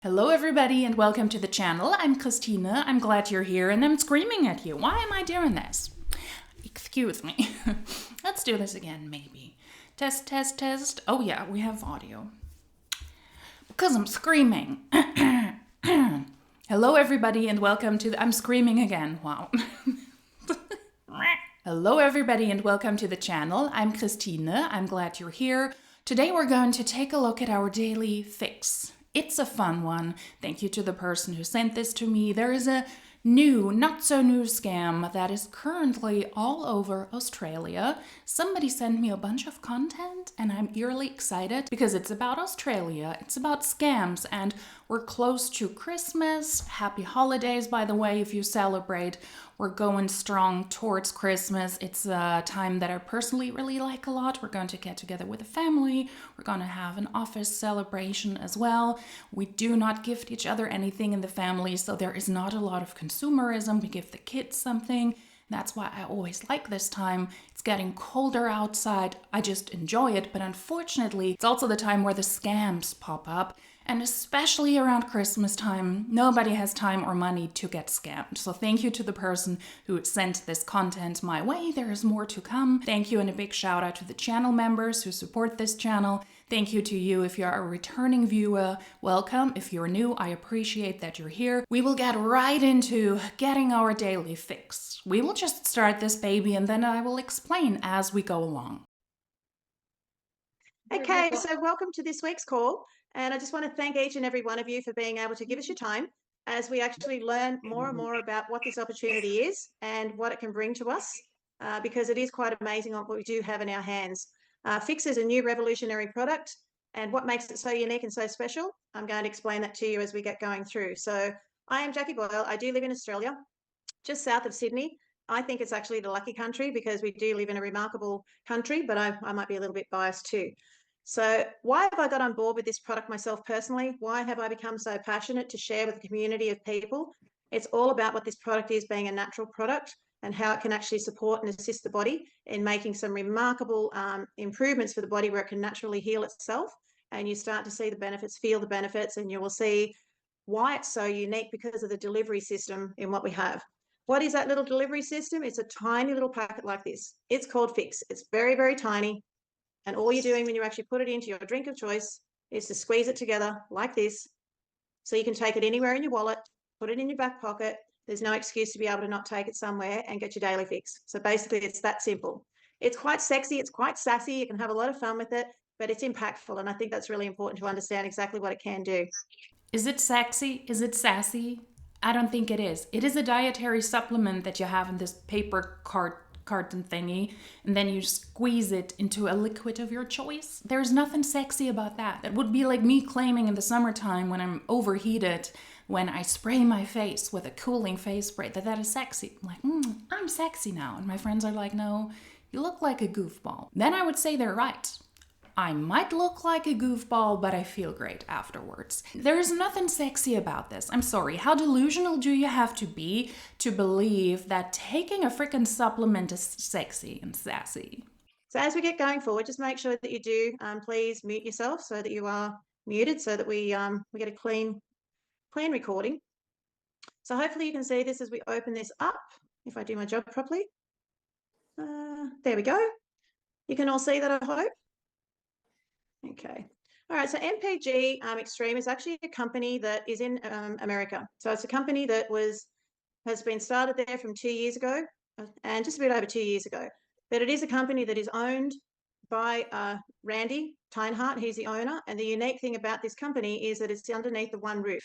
Hello everybody and welcome to the channel. I'm Christina. I'm glad you're here and I'm screaming at you. Why am I doing this? Excuse me. Let's do this again, maybe. Test, test, test. Oh yeah, we have audio. Because I'm screaming. Hello everybody and welcome to the... I'm screaming again. Wow. Hello everybody and welcome to the channel. I'm Christina. I'm glad you're here. Today we're going to take a look at our daily fix. It's a fun one. Thank you to the person who sent this to me. There is a new, not so new scam that is currently all over Australia. Somebody sent me a bunch of content and I'm eerily excited because it's about Australia. It's about scams and we're close to Christmas. Happy holidays, by the way, if you celebrate. We're going strong towards Christmas. It's a time that I personally really like a lot. We're going to get together with the family. We're going to have an office celebration as well. We do not gift each other anything in the family, so there is not a lot of consumerism. We give the kids something. That's why I always like this time. It's getting colder outside. I just enjoy it, but unfortunately, it's also the time where the scams pop up. And especially around Christmas time, nobody has time or money to get scammed. So thank you to the person who sent this content my way. There is more to come. Thank you and a big shout out to the channel members who support this channel. Thank you to you if you're a returning viewer. Welcome. If you're new, I appreciate that you're here. We will get right into getting our daily fix. We will just start this baby and then I will explain as we go along. Okay, so welcome to this week's call. And I just want to thank each and every one of you for being able to give us your time as we actually learn more and more about what this opportunity is and what it can bring to us, because it is quite amazing what we do have in our hands. Phix is a new revolutionary product, and what makes it so unique and so special, I'm going to explain that to you as we get going through. So I am Jackie Boyle. I do live in Australia, just south of Sydney. I think it's actually the lucky country because we do live in a remarkable country, but I might be a little bit biased too. So why have I got on board with this product myself personally? Why have I become so passionate to share with a community of people? It's all about what this product is, being a natural product and how it can actually support and assist the body in making some remarkable improvements for the body where it can naturally heal itself. And you start to see the benefits, feel the benefits, and you will see why it's so unique because of the delivery system in what we have. What is that little delivery system? It's a tiny little packet like this. It's called Phix. It's very, very tiny. And all you're doing when you actually put it into your drink of choice is to squeeze it together like this. So you can take it anywhere in your wallet, put it in your back pocket. There's no excuse to be able to not take it somewhere and get your daily fix. So basically it's that simple. It's quite sexy. It's quite sassy. You can have a lot of fun with it, but it's impactful. And I think that's really important to understand exactly what it can do. Is it sexy? Is it sassy? I don't think it is. It is a dietary supplement that you have in this paper carton thingy, and then you squeeze it into a liquid of your choice. There's nothing sexy about that. That would be like me claiming in the summertime when I'm overheated, when I spray my face with a cooling face spray, that is sexy. I'm like, I'm sexy now. And my friends are like, no, you look like a goofball. Then I would say they're right. I might look like a goofball, but I feel great afterwards. There's nothing sexy about this. I'm sorry. How delusional do you have to be to believe that taking a freaking supplement is sexy and sassy? So as we get going forward, just make sure that you do please mute yourself so that you are muted so that we get a clean recording. So hopefully you can see this as we open this up, if I do my job properly. There we go. You can all see that, I hope. Okay. All right. So MPGXtreme is actually a company that is in America. So it's a company that has been started there from 2 years ago and just a bit over 2 years ago. But it is a company that is owned by Randy Teinhardt. He's the owner. And the unique thing about this company is that it's underneath the one roof.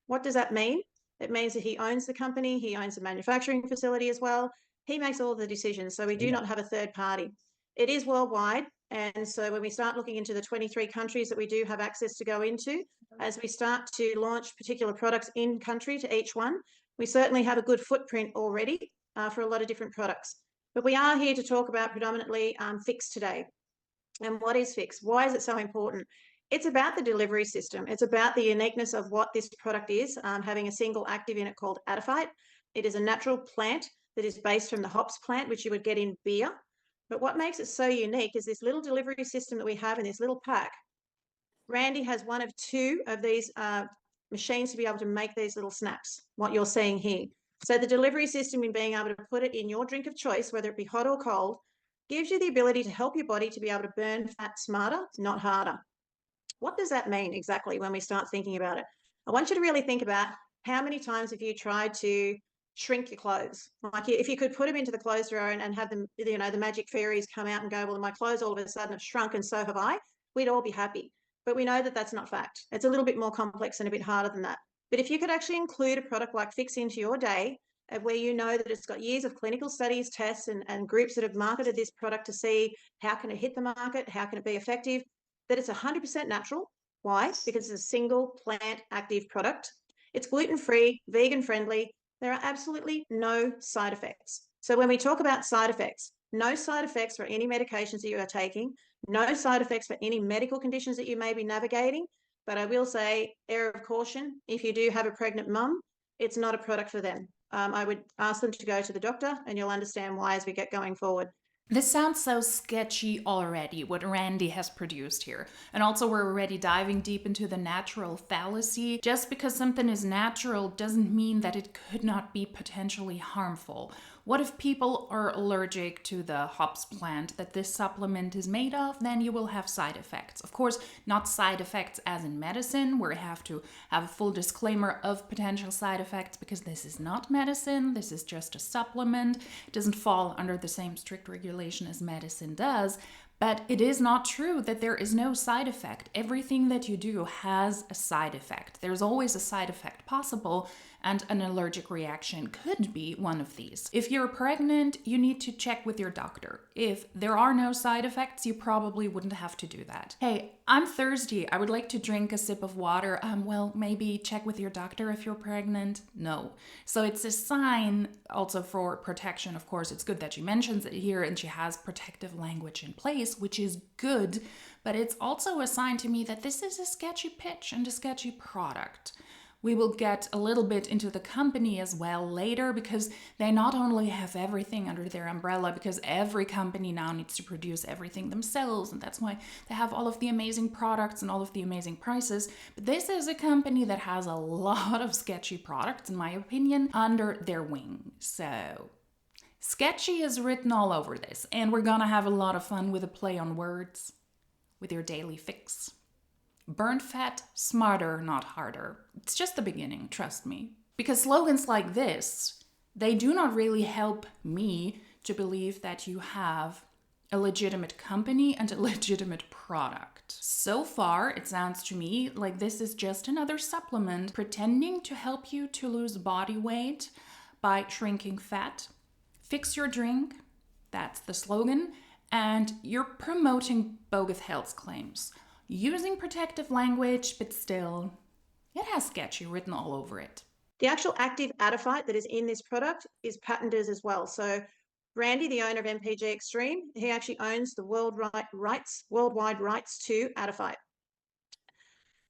What does that mean? It means that he owns the company. He owns the manufacturing facility as well. He makes all the decisions. So we do not have a third party. It is worldwide. And so when we start looking into the 23 countries that we do have access to go into, as we start to launch particular products in country to each one, we certainly have a good footprint already for a lot of different products. But we are here to talk about predominantly Phix today. And what is Phix? Why is it so important? It's about the delivery system. It's about the uniqueness of what this product is, having a single active in it called adafite. It is a natural plant that is based from the hops plant, which you would get in beer. But what makes it so unique is this little delivery system that we have in this little pack. Randy has one of two of these machines to be able to make these little snaps, what you're seeing here. So the delivery system in being able to put it in your drink of choice, whether it be hot or cold, gives you the ability to help your body to be able to burn fat smarter, not harder. What does that mean exactly when we start thinking about it? I want you to really think about how many times have you tried to shrink your clothes? Like if you could put them into the clothes drawer and have them, you know, the magic fairies come out and go, well, my clothes all of a sudden have shrunk and so have I, we'd all be happy. But we know that that's not fact. It's a little bit more complex and a bit harder than that. But if you could actually include a product like Phix into your day, where you know that it's got years of clinical studies, tests, and groups that have marketed this product to see how can it hit the market, how can it be effective, that it's 100% natural. Why? Because it's a single plant active product. It's gluten-free, vegan-friendly. There are absolutely no side effects. So when we talk about side effects, no side effects for any medications that you are taking, no side effects for any medical conditions that you may be navigating. But I will say, air of caution, if you do have a pregnant mum, it's not a product for them. I would ask them to go to the doctor, and you'll understand why as we get going forward. This sounds so sketchy already, what Randy has produced here. And also, we're already diving deep into the natural fallacy. Just because something is natural doesn't mean that it could not be potentially harmful. What if people are allergic to the hops plant that this supplement is made of? Then you will have side effects. Of course, not side effects as in medicine, where you have to have a full disclaimer of potential side effects, because this is not medicine, this is just a supplement. It doesn't fall under the same strict regulation as medicine does. But it is not true that there is no side effect. Everything that you do has a side effect. There's always a side effect possible, and an allergic reaction could be one of these. If you're pregnant, you need to check with your doctor. If there are no side effects, you probably wouldn't have to do that. Hey, I'm thirsty. I would like to drink a sip of water. Well, maybe check with your doctor if you're pregnant. No. So it's a sign also for protection. Of course, it's good that she mentions it here and she has protective language in place, which is good. But it's also a sign to me that this is a sketchy pitch and a sketchy product. We will get a little bit into the company as well later, because they not only have everything under their umbrella, because every company now needs to produce everything themselves, and that's why they have all of the amazing products and all of the amazing prices. But this is a company that has a lot of sketchy products, in my opinion, under their wing. So sketchy is written all over this, and we're gonna have a lot of fun with a play on words with your daily fix. Burn fat smarter, not harder. It's just the beginning, trust me. Because slogans like this, they do not really help me to believe that you have a legitimate company and a legitimate product. So far, it sounds to me like this is just another supplement pretending to help you to lose body weight by shrinking fat. Fix your drink, that's the slogan, and you're promoting bogus health claims. Using protective language, but still, it has sketchy written all over it. The actual active adiphyte that is in this product is patented as well. So Randy, the owner of MPGXtreme, he actually owns the worldwide rights to adiphyte.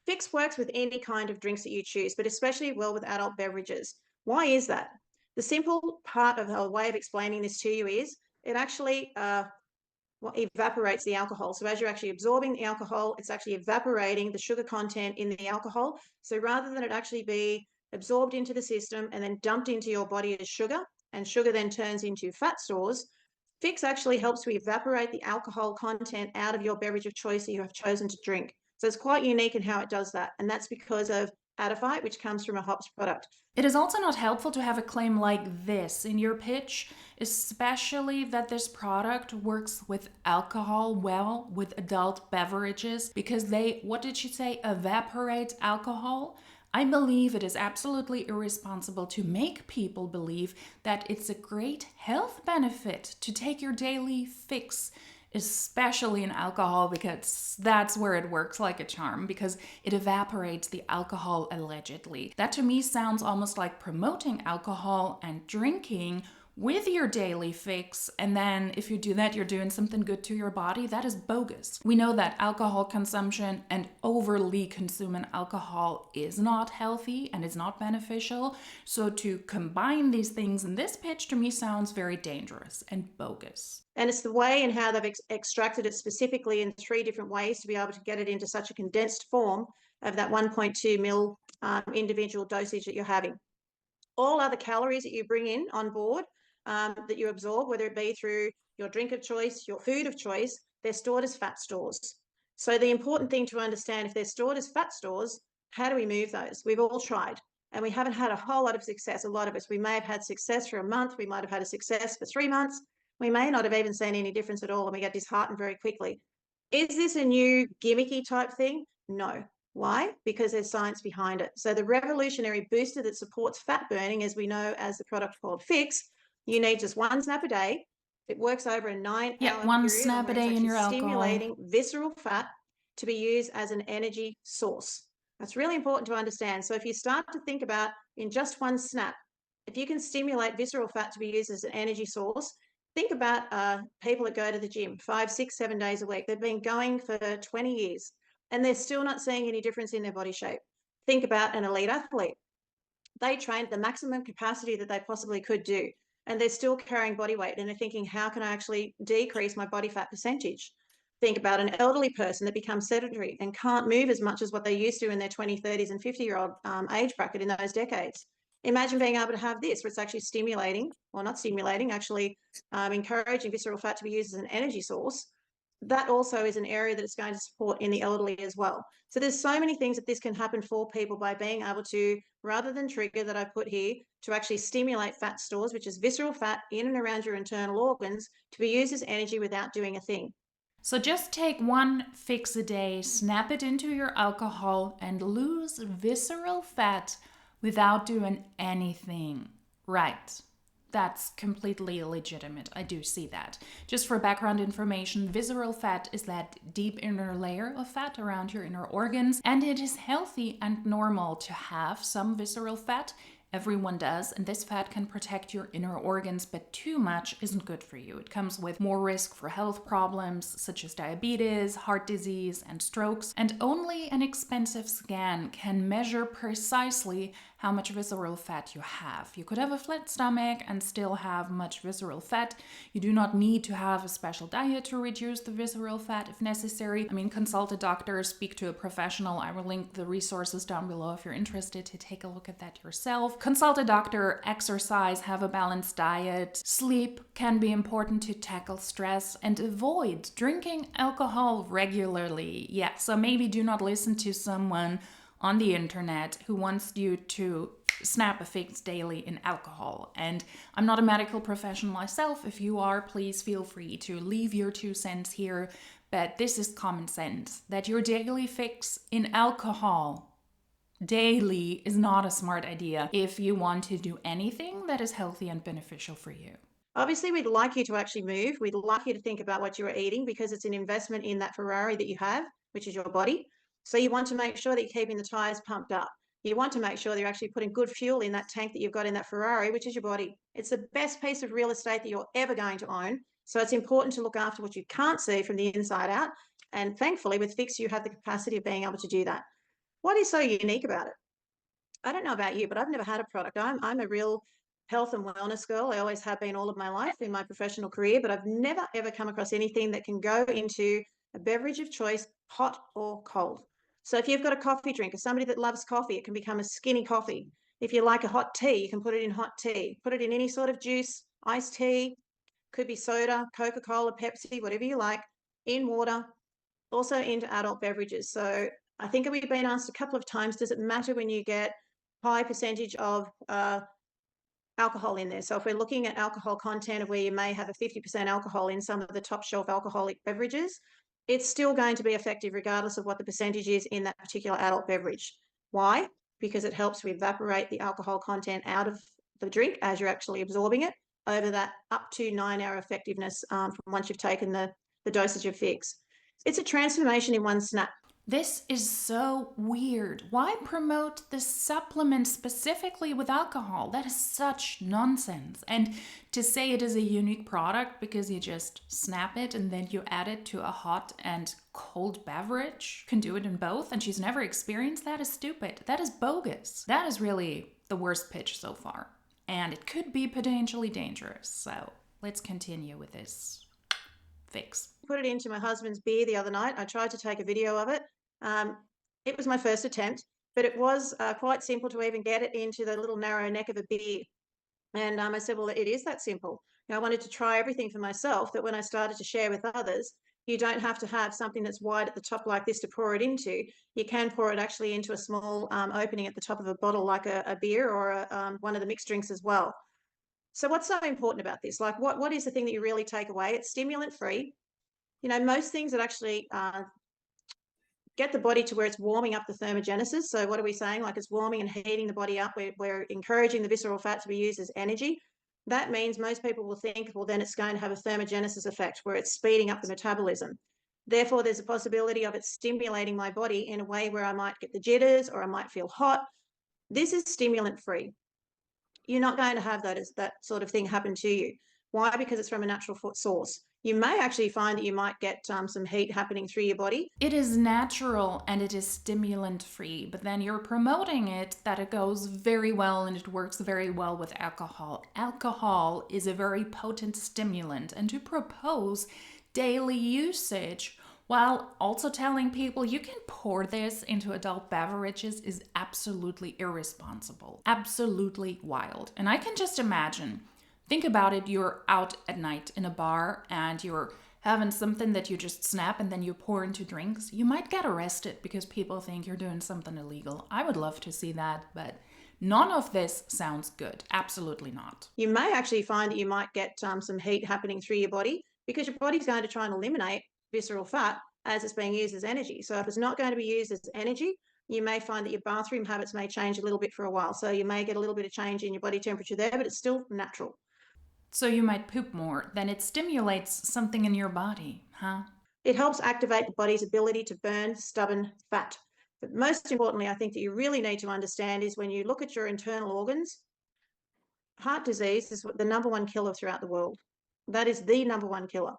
Phix works with any kind of drinks that you choose, but especially well with adult beverages. Why is that? The simple part of the way of explaining this to you is it actually evaporates the alcohol. So as you're actually absorbing the alcohol, it's actually evaporating the sugar content in the alcohol. So rather than it actually be absorbed into the system and then dumped into your body as sugar, and sugar then turns into fat stores, Phix actually helps to evaporate the alcohol content out of your beverage of choice that you have chosen to drink. So it's quite unique in how it does that. And that's because of adiphyte, which comes from a hops product. It is also not helpful to have a claim like this in your pitch, especially that this product works with alcohol well, with adult beverages, because they, what did she say, evaporate alcohol? I believe it is absolutely irresponsible to make people believe that it's a great health benefit to take your daily fix, especially in alcohol, because that's where it works like a charm, because it evaporates the alcohol allegedly. That to me sounds almost like promoting alcohol and drinking with your daily fix, and then if you do that, you're doing something good to your body. That is bogus. We know that alcohol consumption and overly consuming alcohol is not healthy and is not beneficial. So to combine these things in this pitch to me sounds very dangerous and bogus. And it's the way and how they've extracted it specifically in 3 different ways to be able to get it into such a condensed form of that 1.2 mil individual dosage that you're having. All other calories that you bring in on board that you absorb, whether it be through your drink of choice, your food of choice, they're stored as fat stores. So the important thing to understand, if they're stored as fat stores, how do we move those? We've all tried, and we haven't had a whole lot of success. A lot of us, we may have had success for a month, we might have had a success for 3 months, we may not have even seen any difference at all, and we get disheartened very quickly. Is this a new gimmicky type thing? No. Why? Because there's science behind it. So the revolutionary booster that supports fat burning, as we know as the product called Phix, you need just 1 snap a day. It works over a 9-hour one period snap a where it's day in actually your alcohol. stimulating visceral fat to be used as an energy source. That's really important to understand. So if you start to think about in just 1 snap, if you can stimulate visceral fat to be used as an energy source, think about people that go to the gym 5, 6, 7 days a week. They've been going for 20 years and they're still not seeing any difference in their body shape. Think about an elite athlete. They train at the maximum capacity that they possibly could do, and they're still carrying body weight, and they're thinking, how can I actually decrease my body fat percentage? Think about an elderly person that becomes sedentary and can't move as much as what they used to in their 20s, 30s, and 50-year-old age bracket in those decades. Imagine being able to have this, where it's actually stimulating, or not stimulating, actually encouraging visceral fat to be used as an energy source. That also is an area that it's going to support in the elderly as well. So there's so many things that this can happen for people by being able to, rather than trigger that I put here, to actually stimulate fat stores, which is visceral fat in and around your internal organs, to be used as energy without doing a thing. So just take 1 Phix a day, snap it into your alcohol, and lose visceral fat without doing anything. Right. That's completely legitimate. I do see that. Just for background information, visceral fat is that deep inner layer of fat around your inner organs, and it is healthy and normal to have some visceral fat. Everyone does, and this fat can protect your inner organs, but too much isn't good for you. It comes with more risk for health problems such as diabetes, heart disease, and strokes, and only an expensive scan can measure precisely how much visceral fat you have. You could have a flat stomach and still have much visceral fat. You do not need to have a special diet to reduce the visceral fat if necessary. I mean, consult a doctor, speak to a professional. I will link the resources down below if you're interested to take a look at that yourself. Consult a doctor, exercise, have a balanced diet. Sleep can be important to tackle stress, and avoid drinking alcohol regularly. Yeah, so maybe do not listen to someone on the internet who wants you to snap a Phix daily in alcohol. And I'm not a medical professional myself. If you are, please feel free to leave your 2 cents here. But this is common sense, that your daily Phix in alcohol daily is not a smart idea if you want to do anything that is healthy and beneficial for you. Obviously, we'd like you to actually move. We'd like you to think about what you're eating, because it's an investment in that Ferrari that you have, which is your body. So you want to make sure that you're keeping the tires pumped up. You want to make sure that you're actually putting good fuel in that tank that you've got in that Ferrari, which is your body. It's the best piece of real estate that you're ever going to own. So it's important to look after what you can't see from the inside out. And thankfully, with Phix, you have the capacity of being able to do that. What is so unique about it? I don't know about you, but I've never had a product. I'm a real health and wellness girl. I always have been all of my life in my professional career, but I've never ever come across anything that can go into a beverage of choice, hot or cold. So if you've got a coffee drinker, somebody that loves coffee, it can become a skinny coffee. If you like a hot tea, you can put it in hot tea. Put it in any sort of juice, iced tea, could be soda, Coca-Cola, Pepsi, whatever you like, in water, also into adult beverages. So I think we've been asked a couple of times, does it matter when you get high percentage of alcohol in there? So if we're looking at alcohol content of where you may have a 50% alcohol in some of the top shelf alcoholic beverages, it's still going to be effective regardless of what the percentage is in that particular adult beverage. Why? Because it helps to evaporate the alcohol content out of the drink as you're actually absorbing it over that up to 9-hour effectiveness from once you've taken the dosage of Phix. It's a transformation in 1 snap. This is so weird. Why promote this supplement specifically with alcohol? That is such nonsense. And to say it is a unique product because you just snap it and then you add it to a hot and cold beverage, you can do it in both, and she's never experienced that, is stupid. That is bogus. That is really the worst pitch so far. And it could be potentially dangerous. So let's continue with this Phix. Put it into my husband's beer the other night. I tried to take a video of it. It was my first attempt, but it was quite simple to even get it into the little narrow neck of a beer. And I said, well, it is that simple. I wanted to try everything for myself, that when I started to share with others, you don't have to have something that's wide at the top like this to pour it into. You can pour it actually into a small opening at the top of a bottle, like a beer or one of the mixed drinks as well. So what's so important about this? Like, what is the thing that you really take away? It's stimulant free. Most things that actually get the body to where it's warming up the thermogenesis. So what are we saying? Like, it's warming and heating the body up. We're encouraging the visceral fat to be used as energy. That means most people will think, well, then it's going to have a thermogenesis effect where it's speeding up the metabolism. Therefore, there's a possibility of it stimulating my body in a way where I might get the jitters or I might feel hot. This is stimulant free. You're not going to have that sort of thing happen to you. Why? Because it's from a natural source. You may actually find that you might get some heat happening through your body. It is natural and it is stimulant free, but then you're promoting it that it goes very well and it works very well with alcohol. Alcohol is a very potent stimulant, and to propose daily usage while also telling people you can pour this into adult beverages is absolutely irresponsible, absolutely wild. And I can just imagine, think about it, you're out at night in a bar and you're having something that you just snap and then you pour into drinks. You might get arrested because people think you're doing something illegal. I would love to see that, but none of this sounds good. Absolutely not. You may actually find that you might get some heat happening through your body because your body's going to try and eliminate visceral fat as it's being used as energy. So if it's not going to be used as energy, you may find that your bathroom habits may change a little bit for a while. So you may get a little bit of change in your body temperature there, but it's still natural. So you might poop more, then it stimulates something in your body, huh? It helps activate the body's ability to burn stubborn fat. But most importantly, I think that you really need to understand is when you look at your internal organs, heart disease is the number one killer throughout the world. That is the number one killer.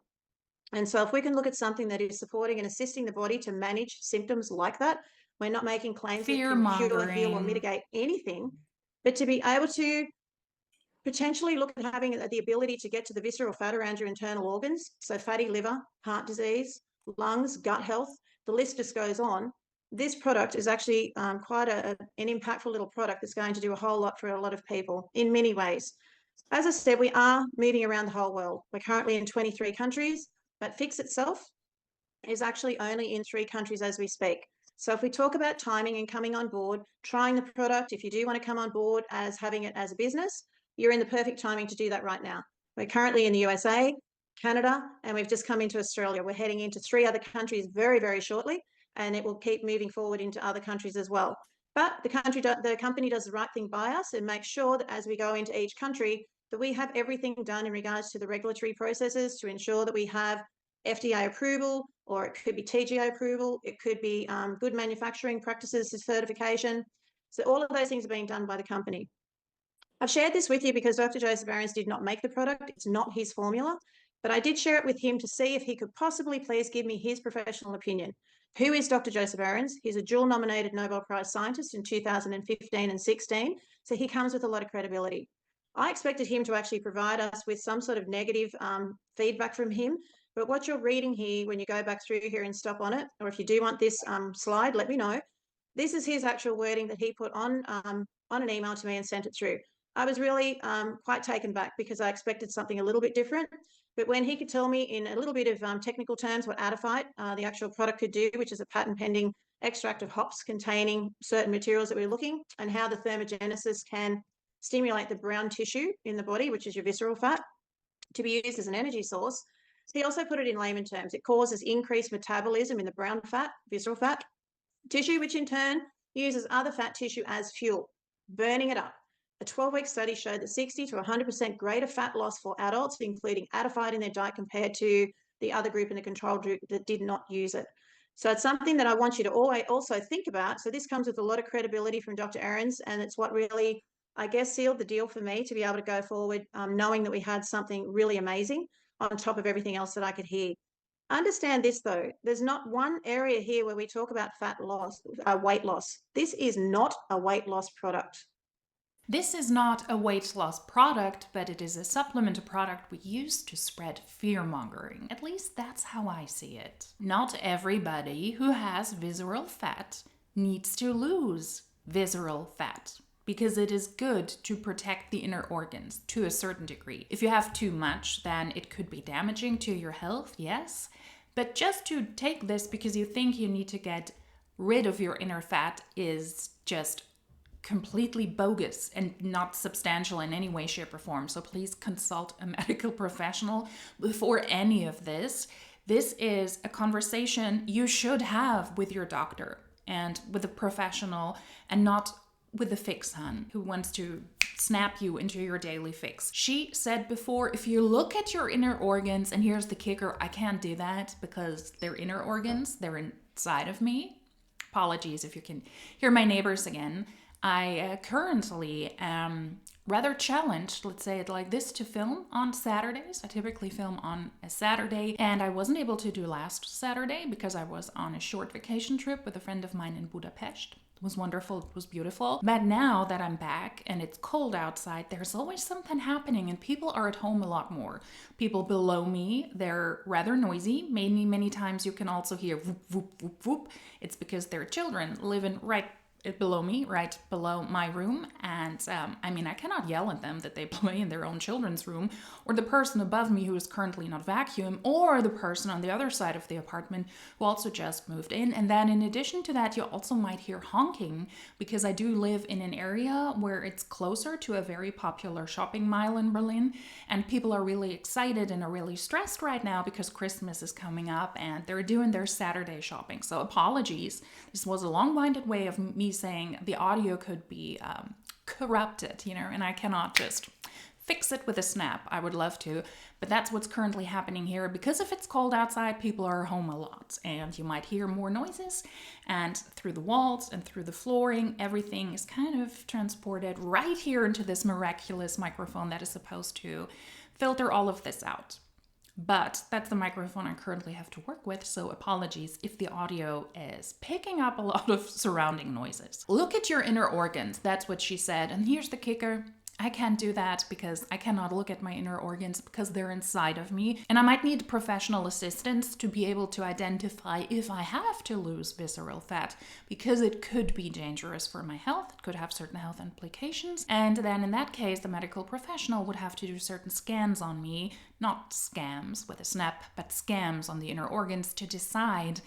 And so if we can look at something that is supporting and assisting the body to manage symptoms like that, we're not making claims that can cure, heal, or mitigate anything, but to be able to potentially look at having the ability to get to the visceral fat around your internal organs, so fatty liver, heart disease, lungs, gut health, the list just goes on. This product is actually quite an impactful little product that's going to do a whole lot for a lot of people in many ways. As I said, we are moving around the whole world. We're currently in 23 countries, but Phix itself is actually only in 3 countries as we speak. So if we talk about timing and coming on board, trying the product, if you do want to come on board as having it as a business, you're in the perfect timing to do that right now. We're currently in the USA, Canada, and we've just come into Australia. We're heading into 3 other countries very, very shortly, and it will keep moving forward into other countries as well. But the company does the right thing by us and makes sure that as we go into each country, that we have everything done in regards to the regulatory processes to ensure that we have FDA approval, or it could be TGA approval, it could be good manufacturing practices certification. So all of those things are being done by the company. I've shared this with you because Dr. Joseph Aarons did not make the product. It's not his formula, but I did share it with him to see if he could possibly please give me his professional opinion. Who is Dr. Joseph Aarons? He's a dual nominated Nobel Prize scientist in 2015 and 16, so he comes with a lot of credibility. I expected him to actually provide us with some sort of negative feedback from him, but what you're reading here, when you go back through here and stop on it, or if you do want this slide, let me know. This is his actual wording that he put on an email to me and sent it through. I was really quite taken back because I expected something a little bit different. But when he could tell me in a little bit of technical terms what Adiphyte, the actual product, could do, which is a patent pending extract of hops containing certain materials that we're looking, and how the thermogenesis can stimulate the brown tissue in the body, which is your visceral fat, to be used as an energy source. He also put it in layman terms. It causes increased metabolism in the brown fat, visceral fat tissue, which in turn uses other fat tissue as fuel, burning it up. A 12-week study showed that 60 to 100% greater fat loss for adults, including Adiphyte in their diet, compared to the other group in the control group that did not use it. So it's something that I want you to always also think about. So this comes with a lot of credibility from Dr. Aarons, and it's what really, I guess, sealed the deal for me to be able to go forward, knowing that we had something really amazing on top of everything else that I could hear. Understand this though, there's not one area here where we talk about fat loss, weight loss. This is not a weight loss product. This is not a weight loss product, but it is a supplement product we use to spread fear-mongering. At least that's how I see it. Not everybody who has visceral fat needs to lose visceral fat because it is good to protect the inner organs to a certain degree. If you have too much, then it could be damaging to your health, yes. But just to take this because you think you need to get rid of your inner fat is just completely bogus and not substantial in any way, shape, or form. So please consult a medical professional before any of this. This is a conversation you should have with your doctor and with a professional, and not with the Phix hun who wants to snap you into your daily fix. She said before, if you look at your inner organs, and here's the kicker, I can't do that because they're inner organs, they're inside of me. Apologies if you can hear my neighbors again. I currently am rather challenged, let's say it like this, to film on Saturdays. I typically film on a Saturday, and I wasn't able to do last Saturday because I was on a short vacation trip with a friend of mine in Budapest. It was wonderful, it was beautiful. But now that I'm back and it's cold outside, there's always something happening, and people are at home a lot more. People below me, they're rather noisy. Many times you can also hear whoop, whoop, whoop, whoop. It's because their children living right below me, right below my room. And I cannot yell at them that they play in their own children's room, or the person above me who is currently not vacuum, or the person on the other side of the apartment who also just moved in. And then in addition to that, you also might hear honking, because I do live in an area where it's closer to a very popular shopping mall in Berlin, and people are really excited and are really stressed right now because Christmas is coming up and they're doing their Saturday shopping. So apologies. This was a long-winded way of me saying the audio could be corrupted, and I cannot just fix it with a snap. I would love to, but that's what's currently happening here. Because if it's cold outside, people are home a lot, and you might hear more noises, and through the walls and through the flooring, everything is kind of transported right here into this miraculous microphone that is supposed to filter all of this out. But that's the microphone I currently have to work with, so apologies if the audio is picking up a lot of surrounding noises. Look at your inner organs, that's what she said. And here's the kicker. I can't do that because I cannot look at my inner organs because they're inside of me. And I might need professional assistance to be able to identify if I have to lose visceral fat, because it could be dangerous for my health. It could have certain health implications. And then in that case, the medical professional would have to do certain scans on me, not scams with a snap, but scans on the inner organs to decide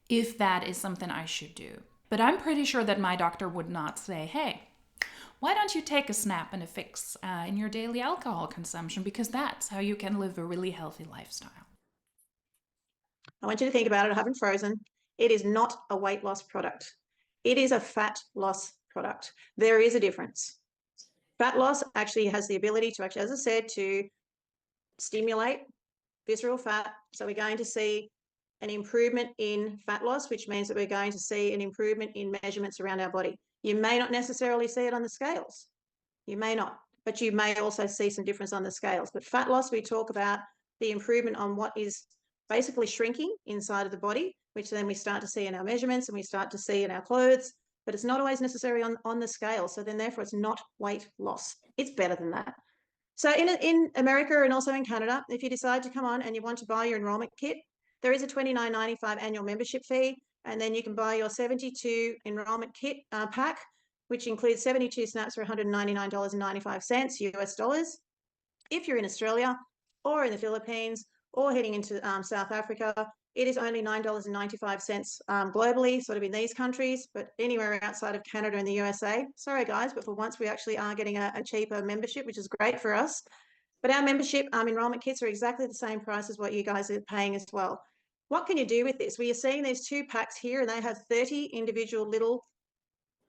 if that is something I should do. But I'm pretty sure that my doctor would not say, hey, why don't you take a snap and a fix in your daily alcohol consumption? Because that's how you can live a really healthy lifestyle. I want you to think about it. I haven't frozen. It is not a weight loss product. It is a fat loss product. There is a difference. Fat loss actually has the ability to actually, as I said, to stimulate visceral fat. So we're going to see an improvement in fat loss, which means that we're going to see an improvement in measurements around our body. You may not necessarily see it on the scales. You may not, but you may also see some difference on the scales. But fat loss, we talk about the improvement on what is basically shrinking inside of the body, which then we start to see in our measurements and we start to see in our clothes, but it's not always necessary on the scale. So then therefore it's not weight loss. It's better than that. So in America and also in Canada, if you decide to come on and you want to buy your enrollment kit, there is a $29.95 annual membership fee, and then you can buy your 72 enrollment kit pack, which includes 72 snaps for $199.95 US dollars. If you're in Australia or in the Philippines or heading into South Africa, it is only $9.95 globally, sort of in these countries, but anywhere outside of Canada and the USA. Sorry, guys, but for once we actually are getting a cheaper membership, which is great for us. But our membership enrollment kits are exactly the same price as what you guys are paying as well. What can you do with this? Well, you're seeing these 2 packs here, and they have 30 individual little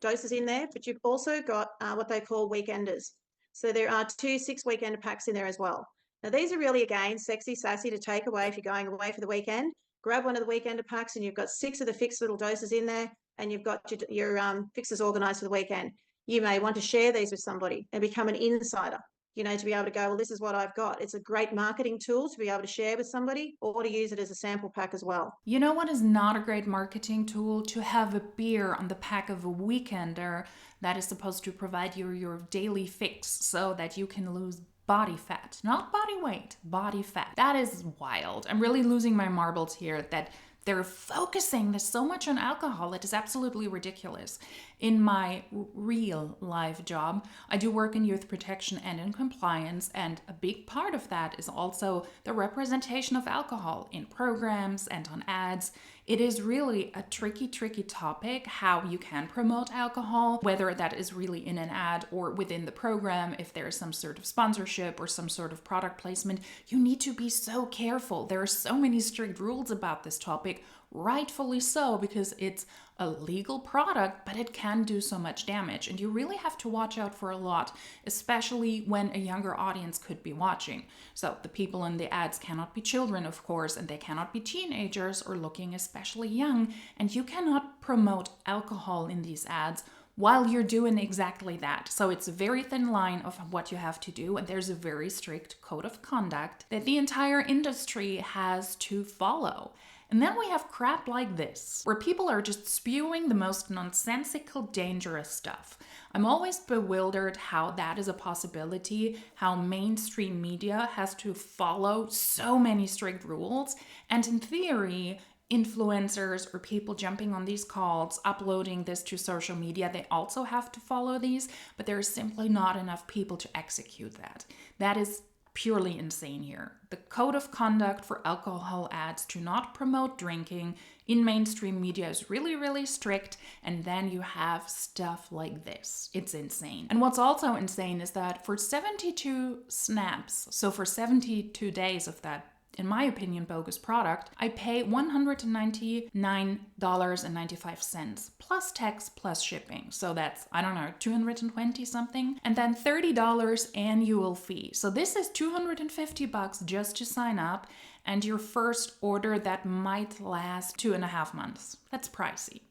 doses in there, but you've also got what they call weekenders. So there are 2 6-weekender packs in there as well. Now, these are really, again, sexy, sassy to take away if you're going away for the weekend. Grab one of the weekender packs and you've got 6 of the Phix little doses in there, and you've got your fixes organized for the weekend. You may want to share these with somebody and become an insider, to be able to go, well, this is what I've got. It's a great marketing tool to be able to share with somebody, or to use it as a sample pack as well. You know what is not a great marketing tool? To have a beer on the pack of a weekender that is supposed to provide you your daily fix so that you can lose body fat, not body weight, body fat. That is wild. I'm really losing my marbles here that They're focusing this so much on alcohol. It is absolutely ridiculous. In my real life job, I do work in youth protection and in compliance, and a big part of that is also the representation of alcohol in programs and on ads. It is really a tricky topic how you can promote alcohol, whether that is really in an ad or within the program. If there's some sort of sponsorship or some sort of product placement, you need to be so careful. There are so many strict rules about this topic, rightfully so, because it's a legal product, but it can do so much damage. And you really have to watch out for a lot, especially when a younger audience could be watching. So the people in the ads cannot be children, of course, and they cannot be teenagers or looking especially young. And you cannot promote alcohol in these ads while you're doing exactly that. So it's a very thin line of what you have to do, and there's a very strict code of conduct that the entire industry has to follow. And then we have crap like this, where people are just spewing the most nonsensical, dangerous stuff. I'm always bewildered how that is a possibility, how mainstream media has to follow so many strict rules. And in theory, influencers or people jumping on these calls, uploading this to social media, they also have to follow these, but there is simply not enough people to execute that. That is purely insane here. The code of conduct for alcohol ads to not promote drinking in mainstream media is really strict, and then you have stuff like this. It's insane. And what's also insane is that for 72 snaps, so for 72 days of that, in my opinion, bogus product, I pay $199.95 plus tax plus shipping. So that's, I don't know, 220 something. And then $30 annual fee. So this is $250 just to sign up, and your first order that might last 2.5 months. That's pricey.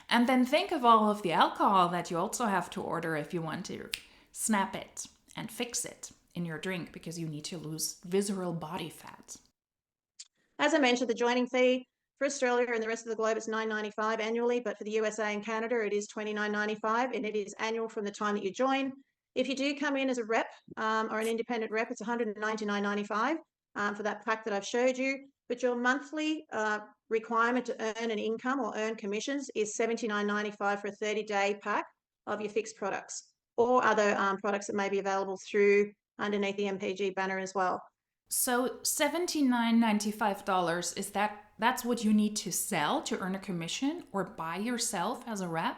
And then think of all of the alcohol that you also have to order if you want to snap it and fix it in your drink because you need to lose visceral body fat. As I mentioned, the joining fee for Australia and the rest of the globe is $9.95 annually, but for the USA and Canada, it is $29.95, and it is annual from the time that you join. If you do come in as a rep or an independent rep, it's $199.95 for that pack that I've showed you. But your monthly requirement to earn an income or earn commissions is $79.95 for a 30-day pack of your Phix products or other products that may be available through underneath the MPG banner as well. So $79.95, that's what you need to sell to earn a commission or buy yourself as a rep?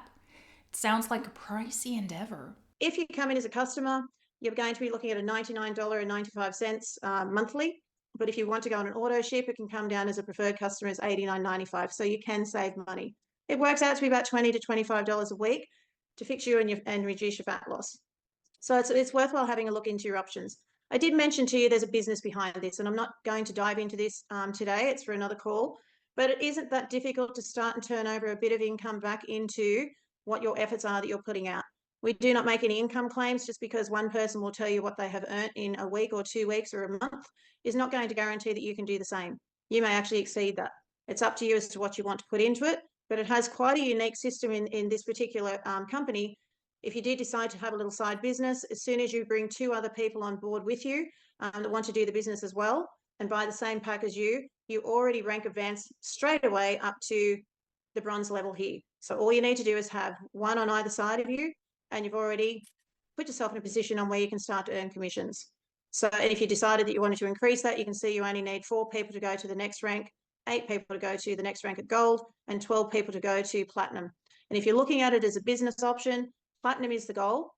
It sounds like a pricey endeavor. If you come in as a customer, you're going to be looking at a $99.95 monthly. But if you want to go on an auto ship, it can come down as a preferred customer as $89.95. So you can save money. It works out to be about $20 to $25 a week to fix you and reduce your fat loss. So it's worthwhile having a look into your options. I did mention to you there's a business behind this, and I'm not going to dive into this today. It's for another call, but it isn't that difficult to start and turn over a bit of income back into what your efforts are that you're putting out. We do not make any income claims. Just because one person will tell you what they have earned in a week or 2 weeks or a month is not going to guarantee that you can do the same. You may actually exceed that. It's up to you as to what you want to put into it, but it has quite a unique system in this particular company. If you do decide to have a little side business, as soon as you bring 2 other people on board with you that want to do the business as well and buy the same pack as you already rank advance straight away up to the bronze level here. So all you need to do is have one on either side of you, and you've already put yourself in a position on where you can start to earn commissions. So if you decided that you wanted to increase that, you can see you only need 4 people to go to the next rank, 8 people to go to the next rank at gold, and 12 people to go to platinum. And if you're looking at it as a business option, platinum is the goal,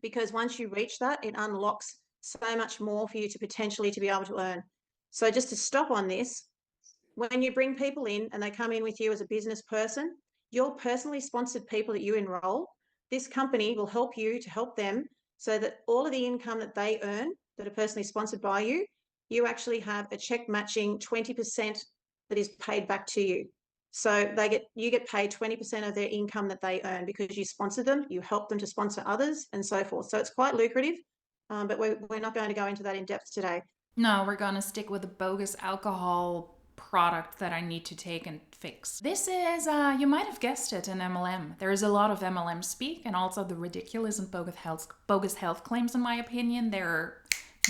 because once you reach that, it unlocks so much more for you to potentially to be able to earn. So just to stop on this, when you bring people in and they come in with you as a business person, your personally sponsored people that you enroll, this company will help you to help them so that all of the income that they earn that are personally sponsored by you, you actually have a check matching 20% that is paid back to you. So you get paid 20% of their income that they earn because you sponsor them, you help them to sponsor others, and so forth. So it's quite lucrative, but we're not going to go into that in depth today. No, we're going to stick with the bogus alcohol product that I need to take and fix. This is, you might have guessed it, an MLM. There is a lot of MLM speak and also the ridiculous and bogus health claims, in my opinion. They're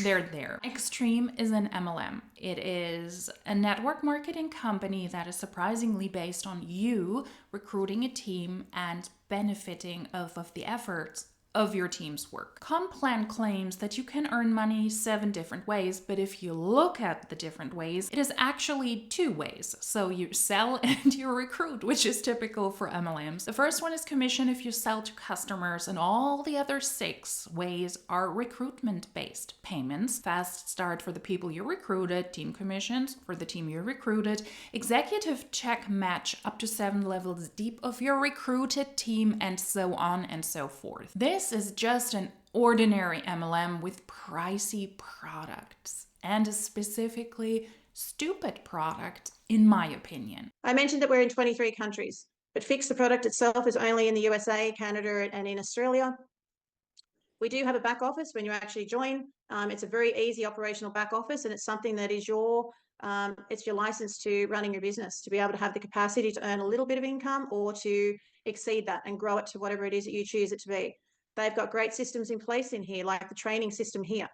They're there. Xtreme is an MLM. It is a network marketing company that is surprisingly based on you recruiting a team and benefiting off of the efforts of your team's work. Complan claims that you can earn money 7 different ways, but if you look at the different ways, it is actually 2 ways. So you sell and you recruit, which is typical for MLMs. The first one is commission if you sell to customers, and all the other 6 ways are recruitment-based payments. Fast start for the people you recruited, team commissions for the team you recruited, executive check match up to 7 levels deep of your recruited team, and so on and so forth. This is just an ordinary MLM with pricey products, and specifically stupid products, in my opinion. I mentioned that we're in 23 countries, but Phix, the product itself, is only in the USA, Canada, and in Australia. We do have a back office when you actually join. It's a very easy operational back office, and it's something that is it's your license to running your business, to be able to have the capacity to earn a little bit of income or to exceed that and grow it to whatever it is that you choose it to be. They've got great systems in place in here, like the training system here.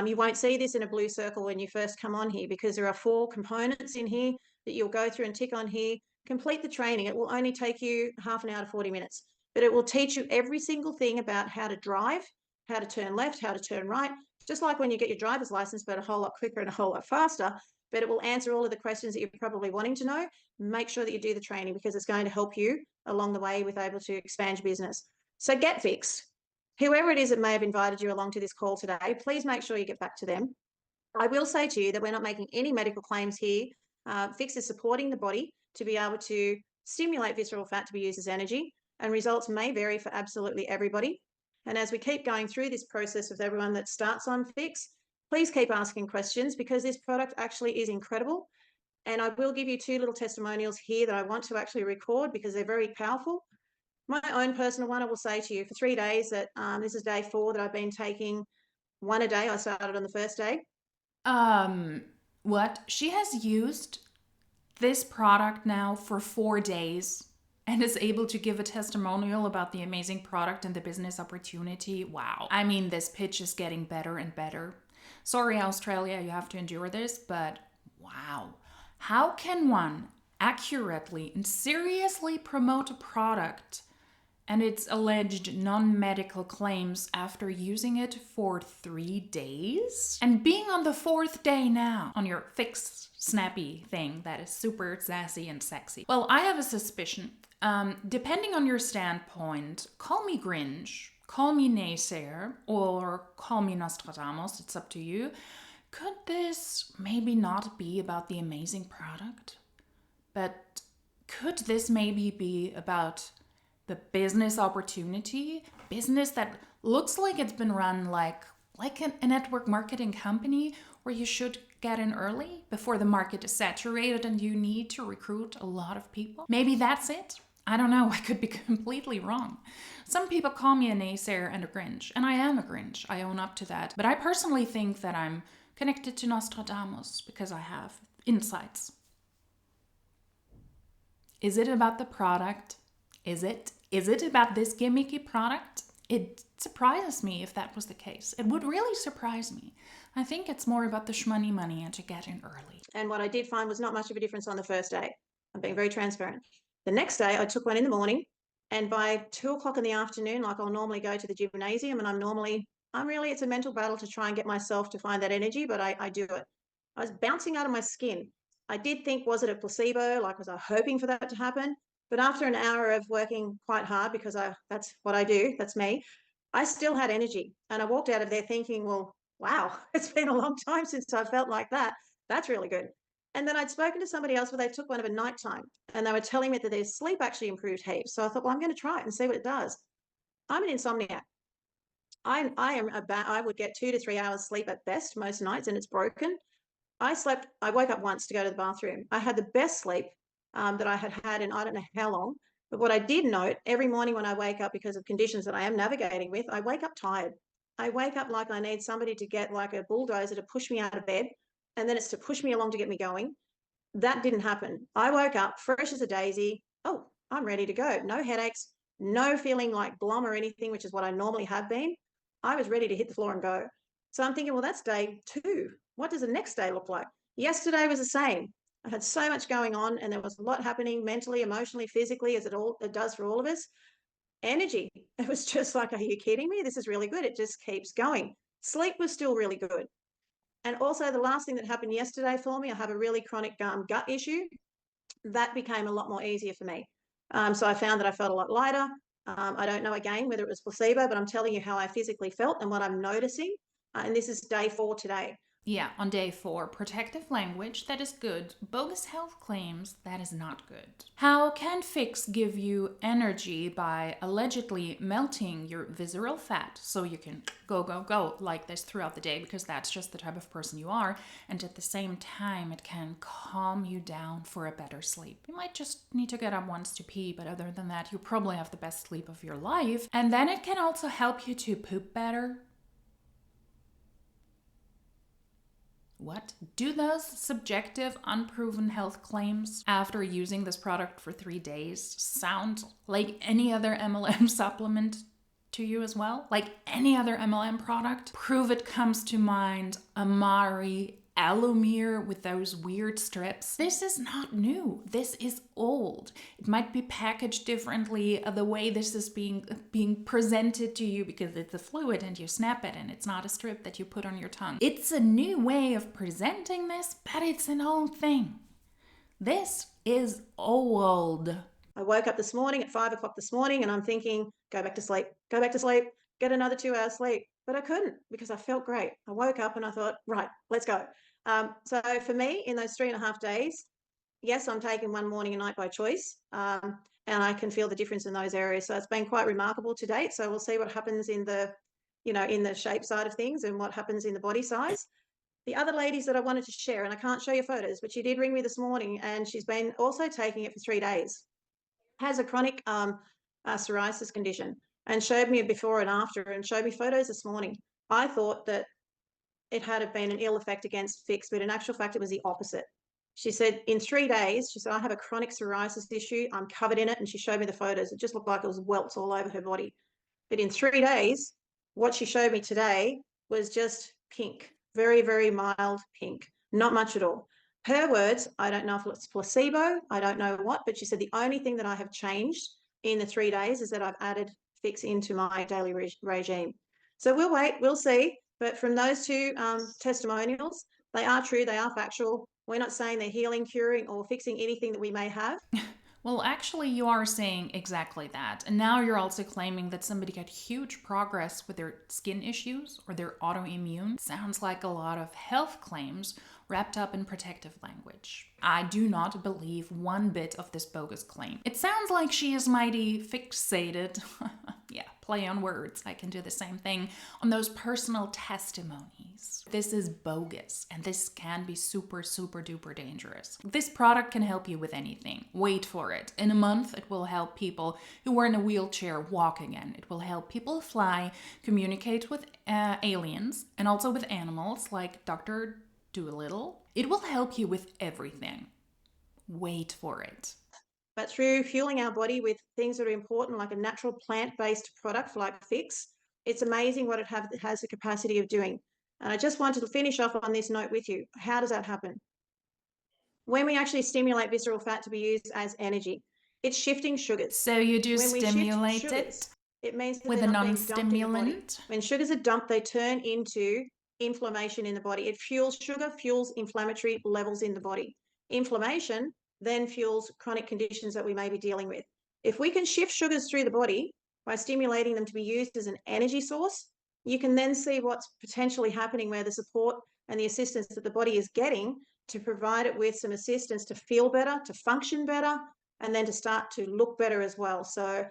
You won't see this in a blue circle when you first come on here, because there are 4 components in here that you'll go through and tick on here. Complete the training. It will only take you half an hour to 40 minutes, but it will teach you every single thing about how to drive, how to turn left, how to turn right, just like when you get your driver's license, but a whole lot quicker and a whole lot faster. But it will answer all of the questions that you're probably wanting to know. Make sure that you do the training, because it's going to help you along the way with able to expand your business. So get Phix. Whoever it is that may have invited you along to this call today, please make sure you get back to them. I will say to you that we're not making any medical claims here. Phix is supporting the body to be able to stimulate visceral fat to be used as energy, and results may vary for absolutely everybody. And as we keep going through this process with everyone that starts on Phix, please keep asking questions, because this product actually is incredible. And I will give you 2 little testimonials here that I want to actually record, because they're very powerful. My own personal one, I will say to you, for 3 days that this is day 4 that I've been taking 1 a day. I started on the first day. What? She has used this product now for 4 days and is able to give a testimonial about the amazing product and the business opportunity. Wow. I mean, this pitch is getting better and better. Sorry, Australia, you have to endure this, but wow. How can one accurately and seriously promote a product and its alleged non-medical claims after using it for 3 days? And being on the 4th day now on your Phix snappy thing that is super sassy and sexy. Well, I have a suspicion. Depending on your standpoint, call me Grinch, call me naysayer, or call me Nostradamus, it's up to you. Could this maybe not be about the amazing product? But could this maybe be about the business opportunity? Business that looks like it's been run like a network marketing company, where you should get in early before the market is saturated and you need to recruit a lot of people. Maybe that's it. I don't know. I could be completely wrong. Some people call me a naysayer and a Grinch, and I am a Grinch. I own up to that. But I personally think that I'm connected to Nostradamus because I have insights. Is it about the product? Is it about this gimmicky product? It surprises me if that was the case. It would really surprise me. I think it's more about the shmoney money and to get in early. And what I did find was not much of a difference on the first day. I'm being very transparent. The next day, I took one in the morning, and by 2:00 in the afternoon, like I'll normally go to the gymnasium, and it's a mental battle to try and get myself to find that energy, but I do it. I was bouncing out of my skin. I did think, was it a placebo? Like, was I hoping for that to happen? But after an hour of working quite hard, because that's what I do, that's me, I still had energy. And I walked out of there thinking, well, wow, it's been a long time since I felt like that. That's really good. And then I'd spoken to somebody else where they took one of a nighttime, and they were telling me that their sleep actually improved heaps. So I thought, well, I'm going to try it and see what it does. I'm an insomniac. I would get 2 to 3 hours sleep at best most nights, and it's broken. I woke up once to go to the bathroom. I had the best sleep that I had had in I don't know how long. But what I did note, every morning when I wake up, because of conditions that I am navigating with, I wake up tired. I wake up like I need somebody to get like a bulldozer to push me out of bed, and then it's to push me along to get me going. That didn't happen. I woke up fresh as a daisy. Oh, I'm ready to go. No headaches, no feeling like glum or anything, which is what I normally have been. I was ready to hit the floor and go. So I'm thinking, well, that's day 2. What does the next day look like? Yesterday was the same. I had so much going on, and there was a lot happening mentally, emotionally, physically, as it does for all of us. Energy. It was just like, are you kidding me? This is really good. It just keeps going. Sleep was still really good. And also the last thing that happened yesterday for me, I have a really chronic gut issue. That became a lot more easier for me. So I found that I felt a lot lighter. I don't know again whether it was placebo, but I'm telling you how I physically felt and what I'm noticing. And this is day 4 today. Yeah, on day 4, protective language, that is good. Bogus health claims, that is not good. How can Phix give you energy by allegedly melting your visceral fat so you can go like this throughout the day, because that's just the type of person you are, and at the same time it can calm you down for a better sleep. You might just need to get up once to pee, but other than that you probably have the best sleep of your life. And then it can also help you to poop better. What? Do those subjective, unproven health claims after using this product for 3 days sound like any other MLM supplement to you as well? Like any other MLM product? Prove It comes to mind, Amari, Alumir with those weird strips. This is not new. This is old. It might be packaged differently. The way this is being presented to you, because it's a fluid and you snap it and it's not a strip that you put on your tongue. It's a new way of presenting this, but it's an old thing. This is old. I woke up this morning at 5 o'clock this morning and I'm thinking, go back to sleep, get another 2 hours sleep. But I couldn't, because I felt great. I woke up and I thought, right, let's go. So for me, in those 3.5 days, yes, I'm taking one morning and night by choice. And I can feel the difference in those areas. So it's been quite remarkable to date. So we'll see what happens in the, in the shape side of things and what happens in the body size. The other ladies that I wanted to share, and I can't show you photos, but she did ring me this morning and she's been also taking it for 3 days. Has a chronic psoriasis condition, and showed me a before and after and showed me photos this morning. I thought that it had been an ill effect against Phix, but in actual fact, it was the opposite. She said in 3 days, she said, I have a chronic psoriasis issue. I'm covered in it. And she showed me the photos. It just looked like it was welts all over her body. But in 3 days, what she showed me today was just pink, very, very mild pink, not much at all. Her words, I don't know if it's placebo, I don't know what, but she said the only thing that I have changed in the 3 days is that I've added Phix into my daily regime. So we'll wait, we'll see. But from those 2 testimonials, they are true, they are factual. We're not saying they're healing, curing, or fixing anything that we may have. Well, actually, you are saying exactly that. And now you're also claiming that somebody got huge progress with their skin issues or their autoimmune. Sounds like a lot of health claims wrapped up in protective language. I do not believe one bit of this bogus claim. It sounds like she is mighty fixated. Yeah, play on words. I can do the same thing on those personal testimonies. This is bogus, and this can be super, super duper dangerous. This product can help you with anything. Wait for it. In a month, it will help people who were in a wheelchair walk again. It will help people fly, communicate with aliens, and also with animals like Dr. Doolittle. It will help you with everything. Wait for it. But through fueling our body with things that are important, like a natural plant-based product like Phix, it's amazing what it has the capacity of doing. And I just wanted to finish off on this note with you. How does that happen? When we actually stimulate visceral fat to be used as energy, it's shifting sugars. So you do when stimulate sugars, it means that with a non-stimulant? When sugars are dumped, they turn into inflammation in the body. Sugar fuels inflammatory levels in the body. Inflammation then fuels chronic conditions that we may be dealing with. If we can shift sugars through the body by stimulating them to be used as an energy source, you can then see what's potentially happening, where the support and the assistance that the body is getting to provide it with some assistance to feel better, to function better, and then to start to look better as well. So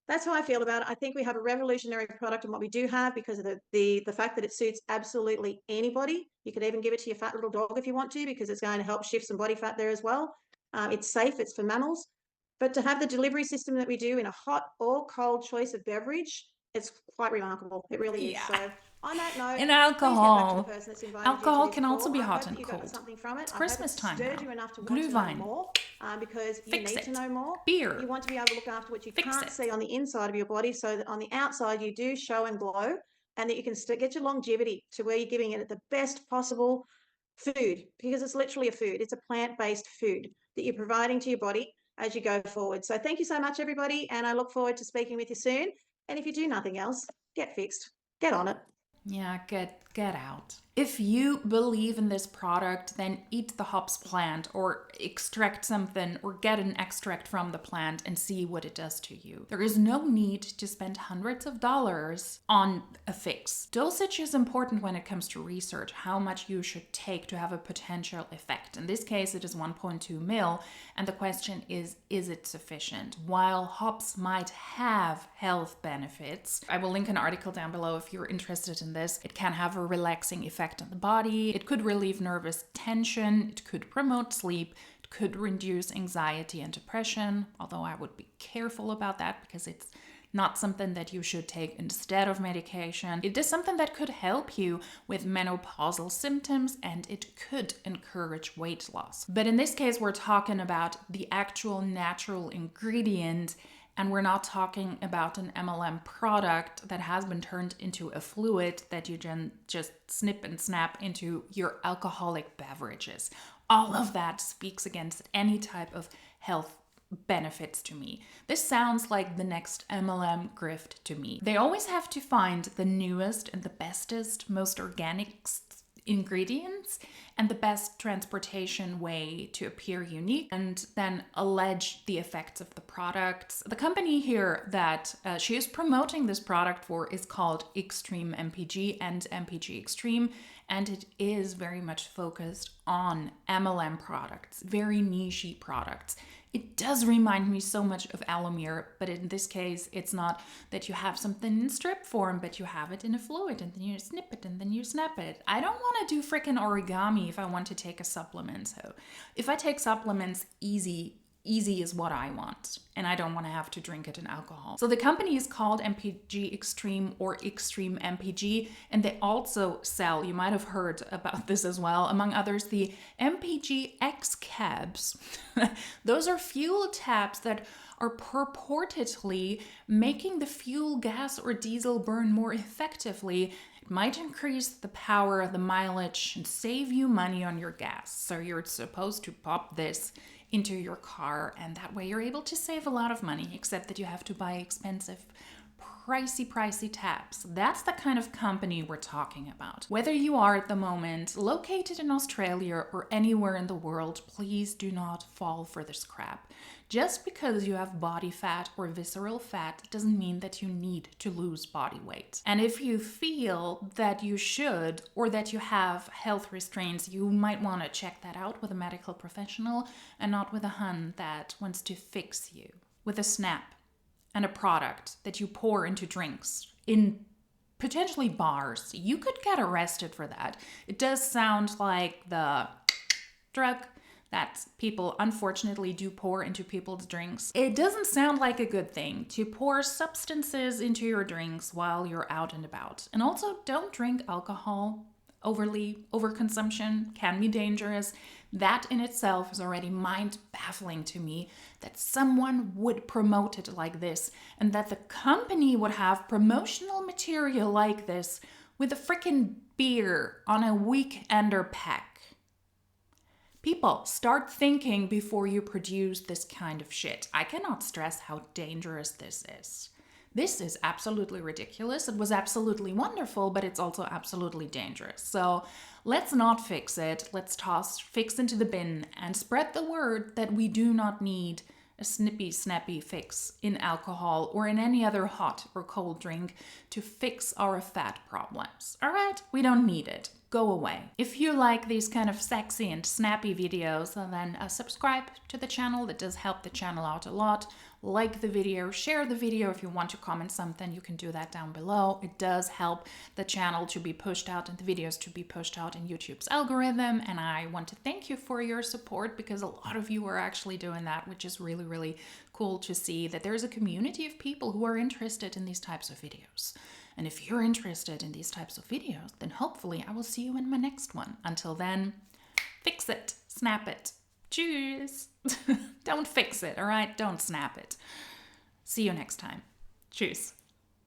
that's how I feel about it. I think we have a revolutionary product in what we do have, because of the fact that it suits absolutely anybody. You could even give it to your fat little dog if you want to, because it's going to help shift some body fat there as well. It's safe, it's for mammals. But to have the delivery system that we do in a hot or cold choice of beverage, it's quite remarkable. It really is. So on that note, and alcohol. Alcohol can also be hot and cold. It's Christmas time now. Glühwein. Because you Fix need it. to know more. Beer. You want to be able to look after what you Fix can't it. see on the inside of your body, so that on the outside you do show and glow and that you can get your longevity to where you're giving it the best possible food, because it's literally a food. It's a plant-based food that you're providing to your body as you go forward. So thank you so much, everybody, and I look forward to speaking with you soon. And if you do nothing else, get fixed. Get on it. Yeah, get out. If you believe in this product, then eat the hops plant or extract something or get an extract from the plant and see what it does to you. There is no need to spend hundreds of dollars on a fix. Dosage is important when it comes to research, how much you should take to have a potential effect. In this case, it is 1.2 ml, and the question is it sufficient? While hops might have health benefits, I will link an article down below if you're interested in this. It can have a relaxing effect on the body. It could relieve nervous tension. It could promote sleep. It could reduce anxiety and depression, although I would be careful about that because it's not something that you should take instead of medication. It is something that could help you with menopausal symptoms, and it could encourage weight loss. But in this case, we're talking about the actual natural ingredient, and we're not talking about an MLM product that has been turned into a fluid that you just snip and snap into your alcoholic beverages. All of that speaks against any type of health benefits to me. This sounds like the next MLM grift to me. They always have to find the newest and the bestest, most organic ingredients and the best transportation way to appear unique, and then allege the effects of the products. The company here that she is promoting this product for is called XtremeMPG and MPGXtreme, and it is very much focused on MLM products, very niche products. It does remind me so much of Alomir, but in this case, it's not that you have something in strip form, but you have it in a fluid, and then you snip it, and then you snap it. I don't want to do freaking origami if I want to take a supplement. So if I take supplements, easy is what I want, and I don't want to have to drink it in alcohol. So the company is called MPGXtreme or XtremeMPG, and they also sell, you might have heard about this as well, among others, the MPGX cabs. Those are fuel tabs that are purportedly making the fuel, gas, or diesel burn more effectively. It might increase the power, the mileage, and save you money on your gas. So you're supposed to pop this into your car, and that way you're able to save a lot of money, except that you have to buy expensive, pricey tabs. That's the kind of company we're talking about. Whether you are at the moment located in Australia or anywhere in the world, please do not fall for this crap. Just because you have body fat or visceral fat doesn't mean that you need to lose body weight. And if you feel that you should or that you have health restraints, you might want to check that out with a medical professional and not with a hun that wants to fix you with a snap and a product that you pour into drinks in potentially bars. You could get arrested for that. It does sound like the drug that people unfortunately do pour into people's drinks. It doesn't sound like a good thing to pour substances into your drinks while you're out and about. And also, don't drink alcohol. Overconsumption can be dangerous. That in itself is already mind-baffling to me, that someone would promote it like this and that the company would have promotional material like this with a freaking beer on a weekender pack. People, start thinking before you produce this kind of shit. I cannot stress how dangerous this is. This is absolutely ridiculous. It was absolutely wonderful, but it's also absolutely dangerous. So let's not fix it. Let's toss Phix into the bin and spread the word that we do not need a snippy, snappy fix in alcohol or in any other hot or cold drink to fix our fat problems. All right? We don't need it. Go away. If you like these kind of sexy and snappy videos, then subscribe to the channel. That does help the channel out a lot. Like the video, share the video. If you want to comment something, you can do that down below. It does help the channel to be pushed out and the videos to be pushed out in YouTube's algorithm. And I want to thank you for your support, because a lot of you are actually doing that, which is really, really cool to see that there's a community of people who are interested in these types of videos. And if you're interested in these types of videos, then hopefully I will see you in my next one. Until then, fix it, snap it. Cheers. Don't fix it, all right? Don't snap it. See you next time. Cheers.